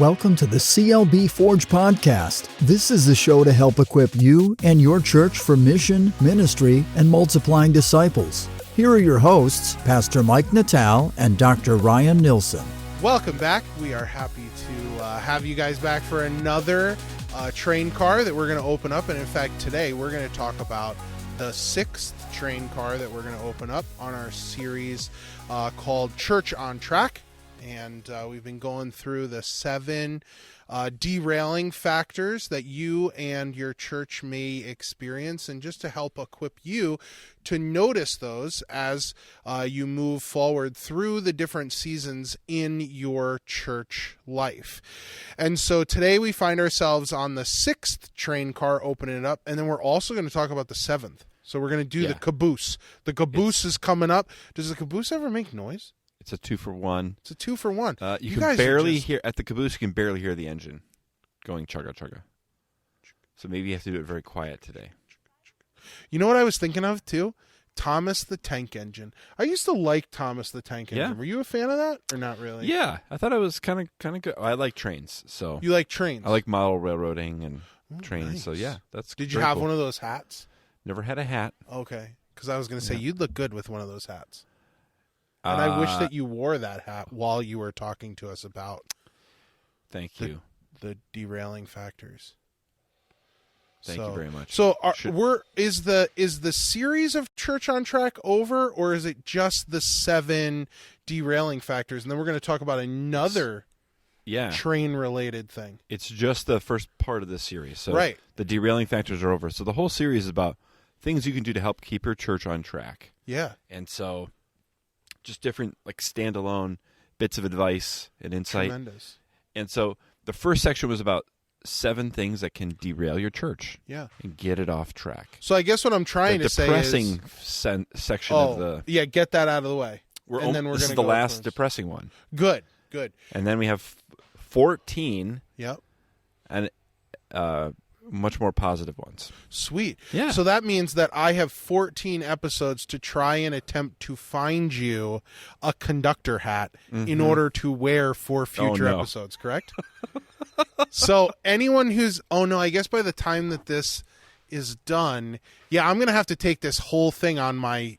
Welcome to the CLB Forge podcast. This is the show to help equip you and your church for mission, ministry, and multiplying disciples. Here are your hosts, Pastor Mike Natal and Dr. Ryan Nilsson. Welcome back. We are happy to have you guys back for another train car that we're going to open up. And in fact, today we're going to talk about the sixth train car that we're going to open up on our series called Church on Track. And we've been going through the 7 derailing factors that you and your church may experience, and just to help equip you to notice those as you move forward through the different seasons in your church life. And so today we find ourselves on the 6th train car, opening it up, and then we're also going to talk about the 7th. So we're going to do the caboose. The caboose is coming up. Does the caboose ever make noise? It's a 2-for-1. It's a 2-for-1. You can barely hear at the caboose. You can barely hear the engine going chugga chugga. So maybe you have to do it very quiet today. You know what I was thinking of too? Thomas the Tank Engine. I used to like Thomas the Tank Engine. Yeah. Were you a fan of that or not really? Yeah, I thought it was kind of good. I like trains, so You like trains? I like model railroading and trains. Nice. So yeah, that's. Did you have one of those hats? Never had a hat. Okay, because I was going to say you'd look good with one of those hats. And I wish that you wore that hat while you were talking to us about you. The derailing factors. Thank you very much. So is the series of Church on Track over, or is it just the 7 derailing factors? And then we're going to talk about another train related thing. It's just the first part of the series. So right. The derailing factors are over. So the whole series is about things you can do to help keep your church on track. Yeah. And so just different like standalone bits of advice and insight. Tremendous. And so the first section was about 7 things that can derail your church. Yeah. And get it off track. So I guess what I'm trying to say is the depressing section of the get that out of the way. This is the last depressing one. Good. And then we have 14. Yep. And much more positive ones. Sweet. Yeah. So that means that I have 14 episodes to try and attempt to find you a conductor hat in order to wear for future episodes, correct? So anyone who's, I guess by the time that this is done, I'm going to have to take this whole thing on my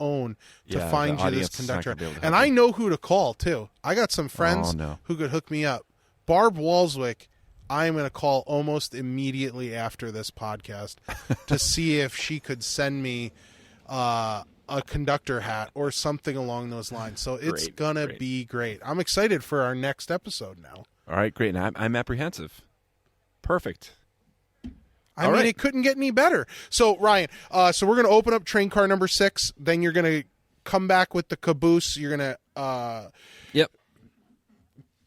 own to find you this conductor. And I know who to call too. I got some friends who could hook me up. Barb Walswick, I am going to call almost immediately after this podcast to see if she could send me a conductor hat or something along those lines. So it's going to be great. I'm excited for our next episode now. All right, great. And I'm apprehensive. Perfect. I mean, it couldn't get any better. So, Ryan, so we're going to open up train car number 6. Then you're going to come back with the caboose. You're going to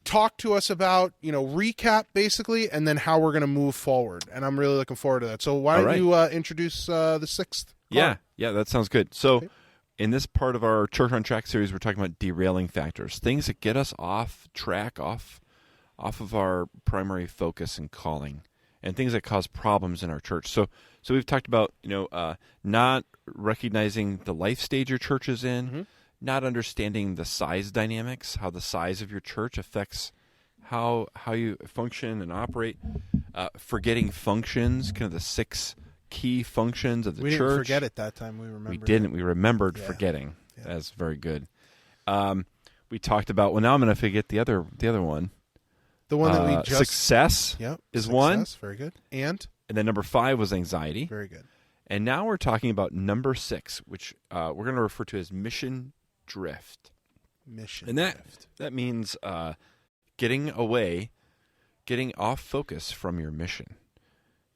talk to us about, recap basically, and then how we're going to move forward. And I'm really looking forward to that. So why don't you introduce the 6th car? Yeah, that sounds good. So in this part of our Church on Track series, we're talking about derailing factors, things that get us off track, off of our primary focus and calling, and things that cause problems in our church. So we've talked about, not recognizing the life stage your church is in, not understanding the size dynamics, how the size of your church affects how you function and operate, forgetting functions, kind of the 6 key functions of the church. We didn't forget it that time. We remembered. We didn't. We remembered forgetting. Yeah. That's very good. We talked about. Well, now I'm going to forget the other one. The one that we just success is one. Very good. And then number 5 was anxiety. Very good. And now we're talking about number 6, which we're going to refer to as mission drift. That means getting off focus from your mission.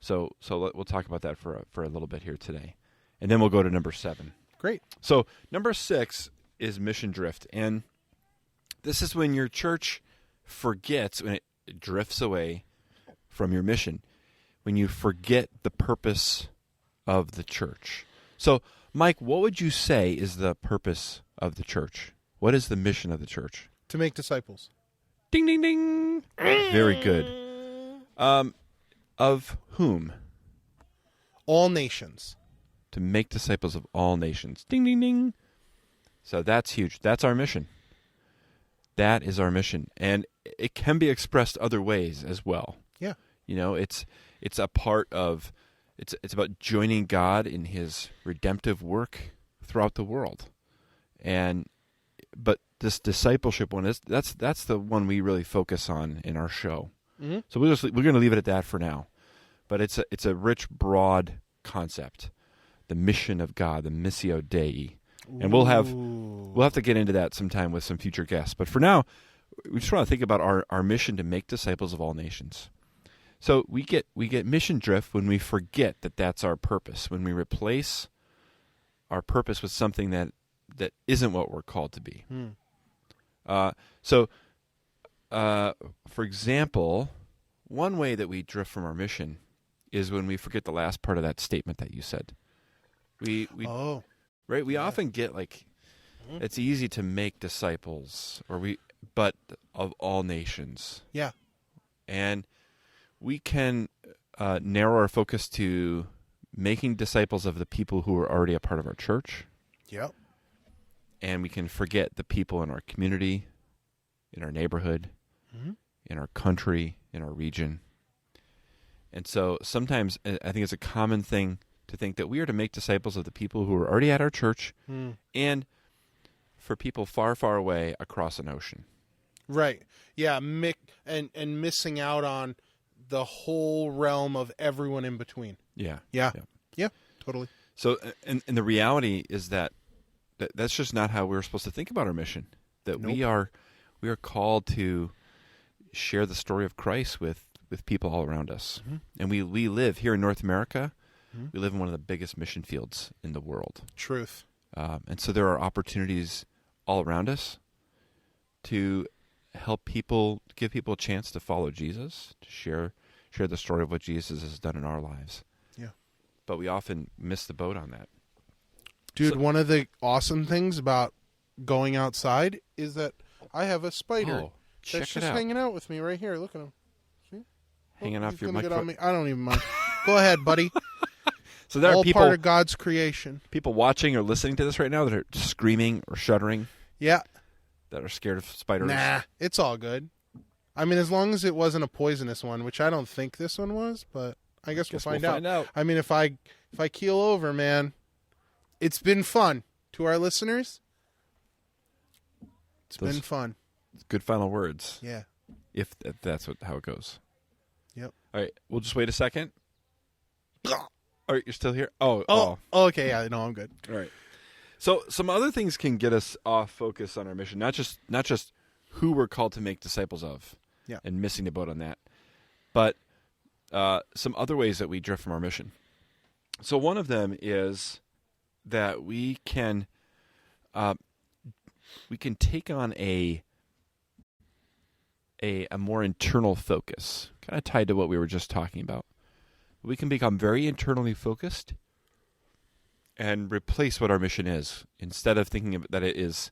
So we'll talk about that for a little bit here today, and then we'll go to number 7. Great. So number 6 is mission drift, and this is when your church forgets, when it drifts away from your mission, when you forget the purpose of the church. So, Mike, what would you say is the purpose of the church? What is the mission of the church? To make disciples. Ding, ding, ding. Very good. Of whom? All nations. To make disciples of all nations. Ding, ding, ding. So that's huge. That's our mission. That is our mission, and it can be expressed other ways as well. Yeah. It's a part of it's about joining God in His redemptive work throughout the world, but this discipleship one that's the one we really focus on in our show. Mm-hmm. So we're going to leave it at that for now, but it's a rich, broad concept, the mission of God, the Missio Dei. And we'll have to get into that sometime with some future guests. But for now, we just want to think about our mission to make disciples of all nations. So we get mission drift when we forget that that's our purpose, when we replace our purpose with something that isn't what we're called to be. For example, one way that we drift from our mission is when we forget the last part of that statement that you said. We often get like, it's easy to make disciples, but of all nations. Yeah. And we can narrow our focus to making disciples of the people who are already a part of our church. Yep. And we can forget the people in our community, in our neighborhood, in our country, in our region. And so sometimes I think it's a common thing to think that we are to make disciples of the people who are already at our church and for people far, far away across an ocean. Right. Yeah. And missing out on the whole realm of everyone in between. Yeah. Yeah. Totally. So, and the reality is that's just not how we're supposed to think about our mission. That we are called to share the story of Christ with people all around us. And we live here in North America. We live in one of the biggest mission fields in the world. Truth. And so there are opportunities all around us to help people, give people a chance to follow Jesus, to share the story of what Jesus has done in our lives. Yeah. But we often miss the boat on that. Dude, one of the awesome things about going outside is that I have a spider that's just hanging out with me right here. Look at him. See? Hanging off your microphone. I don't even mind. Go ahead, buddy. So there are people, part of God's creation. People watching or listening to this right now that are screaming or shuddering. Yeah. That are scared of spiders. Nah, it's all good. I mean, as long as it wasn't a poisonous one, which I don't think this one was, but I guess we'll find out. I mean, if I keel over, man, it's been fun. To our listeners, it's been fun. Good final words. Yeah. If that's how it goes. Yep. All right, we'll just wait a second. All right, you're still here? Oh. Okay, yeah, no, I'm good. All right. So some other things can get us off focus on our mission, not just who we're called to make disciples of, and missing the boat on that, but some other ways that we drift from our mission. So one of them is that we can take on a more internal focus, kind of tied to what we were just talking about. We can become very internally focused and replace what our mission is. Instead of thinking that it is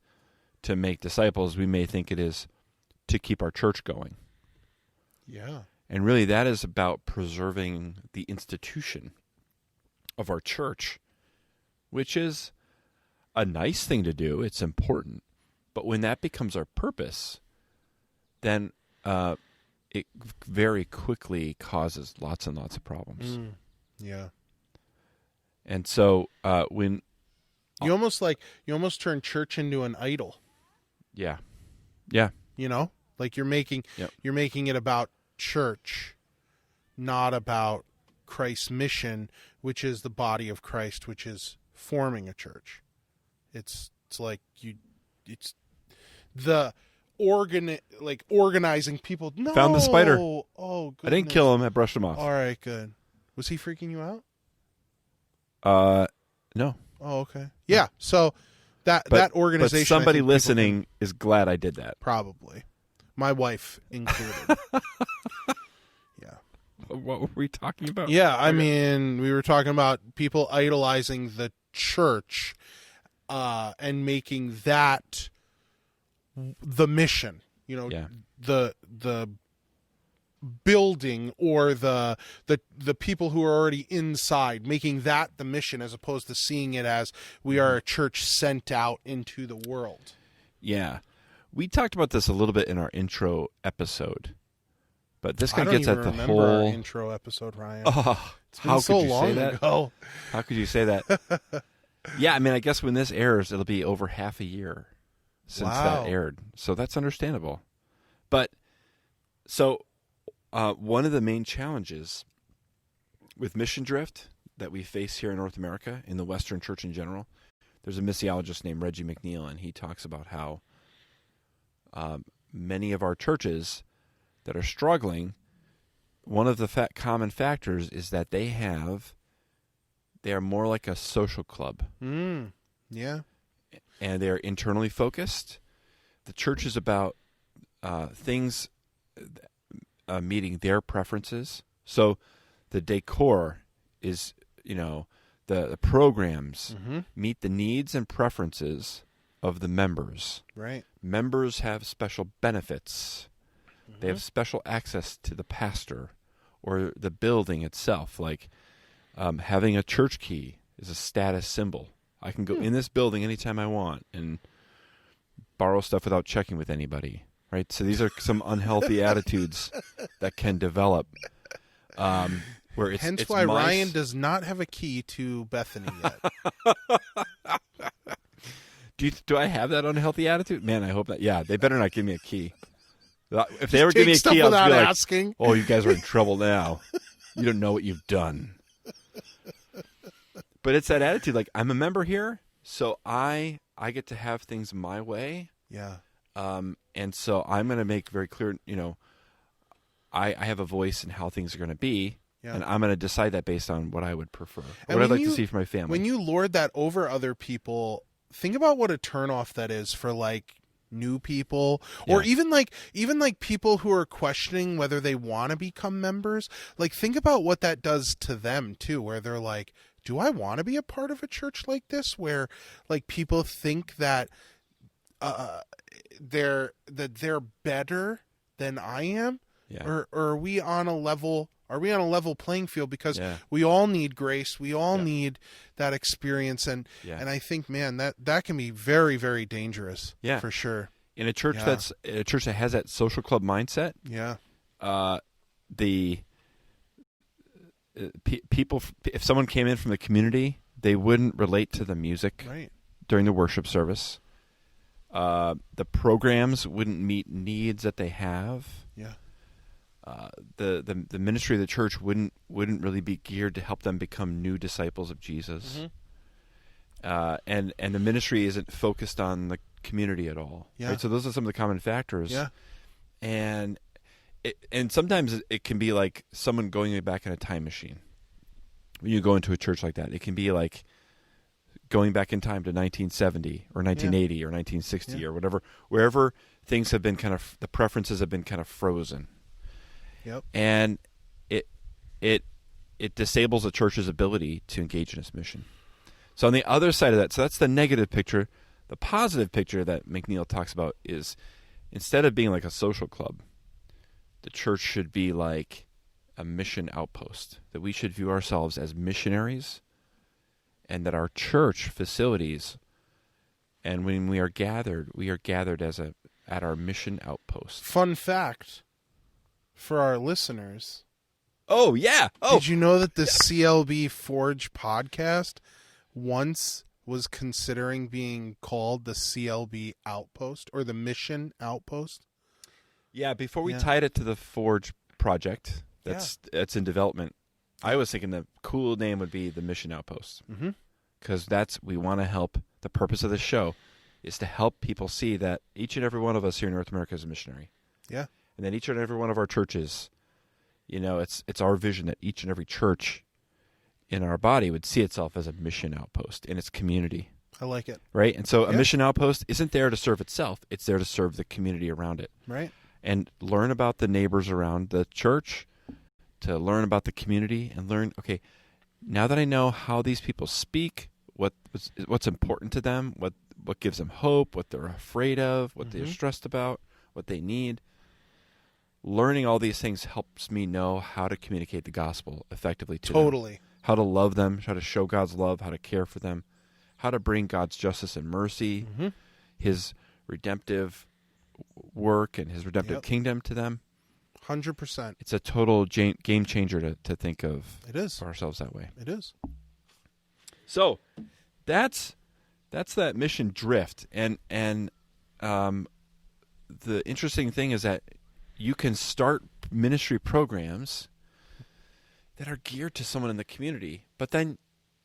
to make disciples, we may think it is to keep our church going. Yeah. And really that is about preserving the institution of our church, which is a nice thing to do. It's important. But when that becomes our purpose, then it very quickly causes lots and lots of problems. Yeah. And so when you almost turn church into an idol. Yeah. You know, like you're making it about church, not about Christ's mission, which is the body of Christ, which is forming a church. It's like it's the organizing people. No, found the spider. Oh, goodness. I didn't kill him. I brushed him off. All right, good. Was he freaking you out? No. Oh, okay. Yeah. So that organization. But somebody listening is glad I did that. Probably, my wife included. Yeah. What were we talking about? Yeah, I mean, we were talking about people idolizing the church, and making that the mission. You know, the building or the people who are already inside, making that the mission as opposed to seeing it as we are a church sent out into the world. Yeah. We talked about this a little bit in our intro episode, but this kind of gets I at don't the even remember whole our intro episode, Ryan. Oh, It's been how so could you long say that? ago. How could you say that? Yeah, I mean, I guess when this airs, it'll be over half a year since Wow. that aired, so that's understandable. But so one of the main challenges with mission drift that we face here in North America, in the Western Church in general, there's a missiologist named Reggie McNeil, and he talks about how many of our churches that are struggling, one of the common factors is that they are more like a social club. Yeah. And they're internally focused. The church is about things meeting their preferences. So the decor is, the programs meet the needs and preferences of the members. Right. Members have special benefits. They have special access to the pastor or the building itself. Like having a church key is a status symbol. I can go in this building anytime I want and borrow stuff without checking with anybody. Right? So these are some unhealthy attitudes that can develop. Where it's, Hence it's why my Ryan does not have a key to Bethany yet. Do I have that unhealthy attitude? Man, I hope that. Yeah, they better not give me a key. If they ever give me a key, I'll without be like, asking. "Oh, you guys are in trouble now. You don't know what you've done." But it's that attitude, like I'm a member here, so I get to have things my way. Yeah. And so I'm going to make very clear, I have a voice in how things are going to be, and I'm going to decide that based on what I would prefer, And what I'd when like to you- see for my family. When you lord that over other people, think about what a turnoff that is for like new people, or even like people who are questioning whether they want to become members. Like think about what that does to them too, where they're like, do I want to be a part of a church like this, where like people think that they're better than I am, or are we on a level? Are we on a level playing field? Because we all need grace, we all need that experience, and I think, man, that can be very, very dangerous. Yeah, for sure. In a church that has that social club mindset. Yeah. People, if someone came in from the community, they wouldn't relate to the music during the worship service. The programs wouldn't meet needs that they have. Yeah. The ministry of the church wouldn't really be geared to help them become new disciples of Jesus. And the ministry isn't focused on the community at all. Yeah. Right? So those are some of the common factors. Yeah. And sometimes it can be like someone going back in a time machine. When you go into a church like that, it can be like going back in time to 1970 or 1980 or 1960 or whatever, wherever things have been the preferences have been kind of frozen. Yep. And it disables a church's ability to engage in its mission. So on the other side of that, so that's the negative picture. The positive picture that McNeil talks about is instead of being like a social club, the church should be like a mission outpost, that we should view ourselves as missionaries, and that our church facilities, and when we are gathered at our mission outpost. Fun fact for our listeners. Oh, yeah. Oh, did you know that the CLB Forge podcast once was considering being called the CLB Outpost or the Mission Outpost? Yeah, before we tied it to the Forge project that's in development, I was thinking the cool name would be the Mission Outpost. Because we want to help. The purpose of this show is to help people see that each and every one of us here in North America is a missionary. Yeah. And then each and every one of our churches, it's our vision that each and every church in our body would see itself as a mission outpost in its community. I like it. Right? And so a mission outpost isn't there to serve itself. It's there to serve the community around it. Right. And learn about the neighbors around the church, to learn about the community, and learn, okay, now that I know how these people speak, what's important to them, what gives them hope, what they're afraid of, what they're stressed about, what they need, learning all these things helps me know how to communicate the gospel effectively to them. How to love them, how to show God's love, how to care for them, how to bring God's justice and mercy, His redemptive work and his redemptive kingdom to them. 100%. It's a total game changer to think of. It is. For ourselves that way. It is. So that's that mission drift, and the interesting thing is that you can start ministry programs that are geared to someone in the community, but then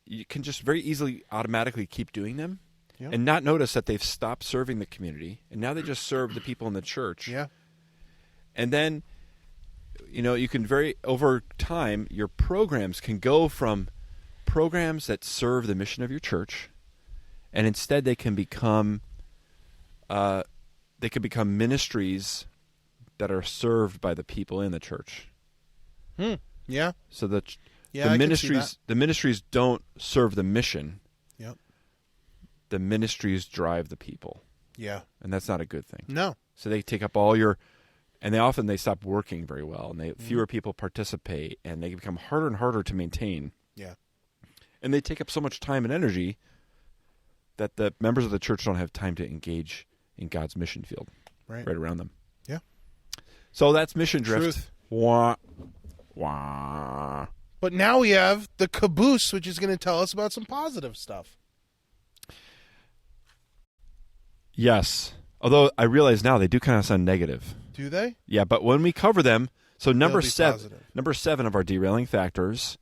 you can just very easily automatically keep doing them and not notice that they've stopped serving the community, and now they just serve the people in the church. Yeah. And then, you can over time, your programs can go from programs that serve the mission of your church, and instead they can become ministries that are served by the people in the church. Yeah. So the ministries don't serve the mission. Yep. The ministries drive the people. Yeah. And that's not a good thing. No. So they take up and they stop working very well, and fewer people participate, and they become harder and harder to maintain. Yeah. And they take up so much time and energy that the members of the church don't have time to engage in God's mission field right around them. Yeah. So that's mission drift. Truth. Wah, wah. But now we have the caboose, which is going to tell us about some positive stuff. Yes. Although I realize now they do kind of sound negative. Do they? Yeah, but when we cover them, so number positive. number 7 of our derailing factors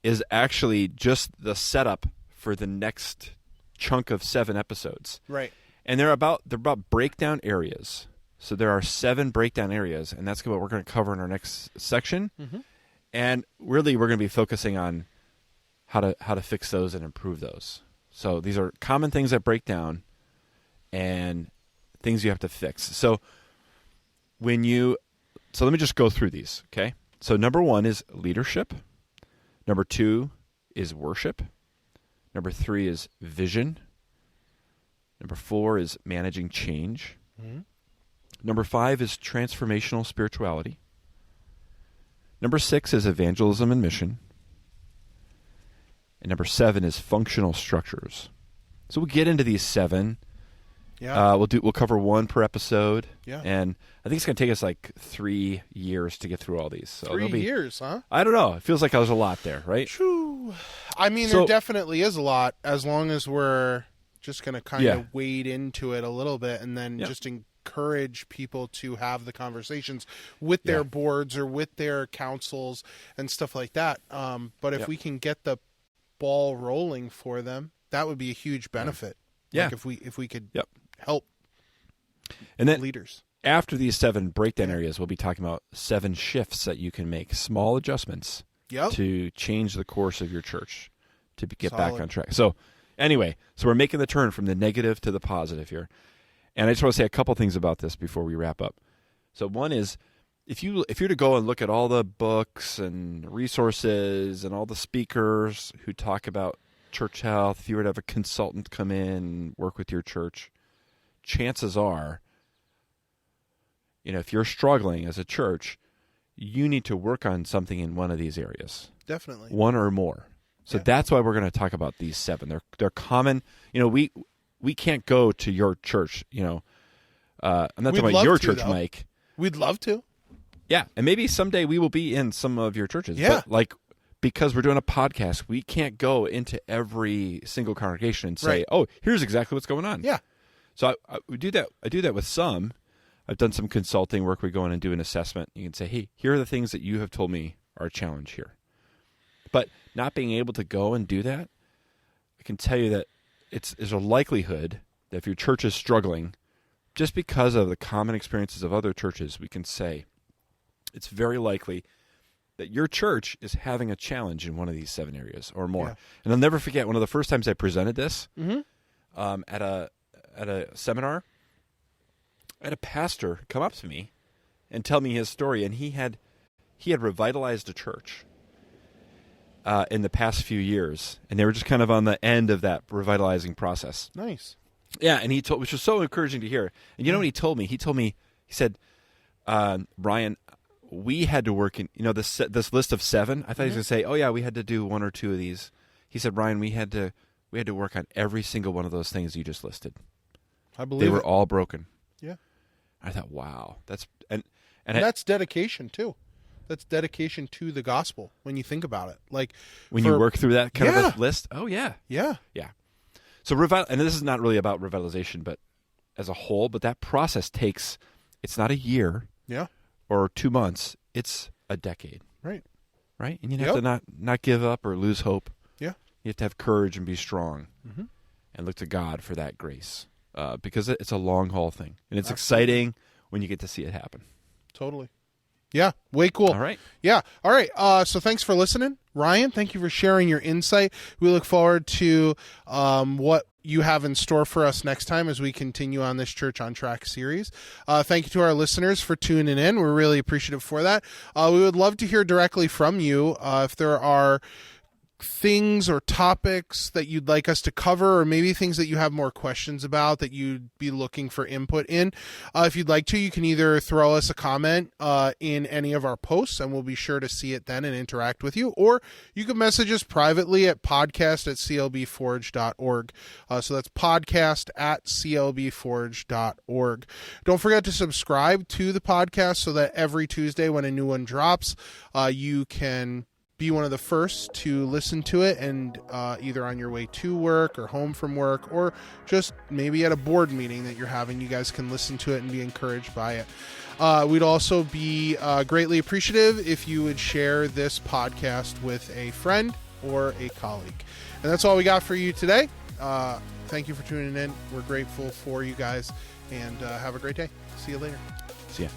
is actually just the setup for the next chunk of 7 episodes. Right. And they're about breakdown areas. So there are 7 breakdown areas, and that's what we're going to cover in our next section. Mm-hmm. And really, we're going to be focusing on how to fix those and improve those. So these are common things that break down and things you have to fix. So let me just go through these, okay? So number 1 is leadership. Number 2 is worship. Number 3 is vision. Number 4 is managing change. Mm-hmm. Number 5 is transformational spirituality. Number 6 is evangelism and mission. And number 7 is functional structures. So we'll get into these 7. Yeah. We'll cover 1 per episode. Yeah. And I think it's going to take us like 3 years to get through all these. So 3 years, huh? I don't know. It feels like there's a lot there, right? True. I mean, there definitely is a lot, as long as we're just going to kind of wade into it a little bit and then just encourage people to have the conversations with their boards or with their councils and stuff like that. But if we can get the ball rolling for them, that would be a huge benefit. Yeah. Like if we could help and then leaders. After these 7 breakdown areas, we'll be talking about 7 shifts that you can make, small adjustments to change the course of your church, to get back on track. So anyway, we're making the turn from the negative to the positive here. And I just want to say a couple things about this before we wrap up. So one is, if you're to go and look at all the books and resources and all the speakers who talk about church health, if you were to have a consultant come in and work with your church, chances are, if you're struggling as a church, you need to work on something in one of these areas. Definitely. 1 or more. So that's why we're going to talk about these 7. They're common. We can't go to your church, I'm not talking about your church, though. Mike. We'd love to. Yeah, and maybe someday we will be in some of your churches. Yeah. But because we're doing a podcast, we can't go into every single congregation and say, oh, here's exactly what's going on. Yeah. So I do that with some. I've done some consulting work. We go in and do an assessment. You can say, hey, here are the things that you have told me are a challenge here. But not being able to go and do that, I can tell you that there's a likelihood that if your church is struggling, just because of the common experiences of other churches, we can say it's very likely that your church is having a challenge in one of these 7 areas or more. Yeah. And I'll never forget, one of the first times I presented this at a seminar, I had a pastor come up to me and tell me his story, and he had revitalized a church in the past few years, and they were just kind of on the end of that revitalizing process. Nice. Yeah, and which was so encouraging to hear. And you know what he told me? He said, Ryan, we had to work in, this list of 7. I thought he was going to say, oh yeah, we had to do 1 or 2 of these. He said, Ryan, we had to work on every single one of those things you just listed. I believe they were all broken. Yeah. I thought, wow, and that's dedication too. That's dedication to the gospel when you think about it. Like when you work through that kind of a list. Oh yeah. Yeah. Yeah. So and this is not really about revitalization, but as a whole, but that process it's not a year or 2 months. It's a decade. Right. Right. And you have to not give up or lose hope. Yeah. You have to have courage and be strong and look to God for that grace. Because it's a long haul thing, and it's exciting when you get to see it happen. Totally. Yeah, way cool. All right. Yeah. All right. So thanks for listening. Ryan, thank you for sharing your insight. We look forward to what you have in store for us next time as we continue on this Church on Track series. Thank you to our listeners for tuning in. We're really appreciative for that. We would love to hear directly from you if there are things or topics that you'd like us to cover, or maybe things that you have more questions about that you'd be looking for input in. If you'd like to, you can either throw us a comment in any of our posts, and we'll be sure to see it then and interact with you, or you can message us privately at podcast@clbforge.org. So that's podcast@clbforge.org. Don't forget to subscribe to the podcast so that every Tuesday when a new one drops, you can be one of the first to listen to it, and either on your way to work or home from work, or just maybe at a board meeting that you're having, you guys can listen to it and be encouraged by it. We'd also be greatly appreciative if you would share this podcast with a friend or a colleague. And that's all we got for you today. Thank you for tuning in. We're grateful for you guys, and have a great day. See you later. See ya.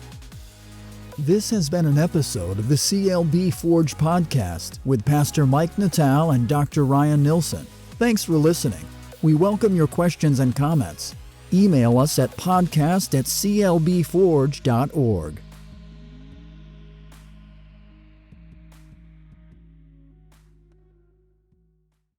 This has been an episode of the CLB Forge podcast with Pastor Mike Natal and Dr. Ryan Nilsson. Thanks for listening. We welcome your questions and comments. Email us at podcast@clbforge.org.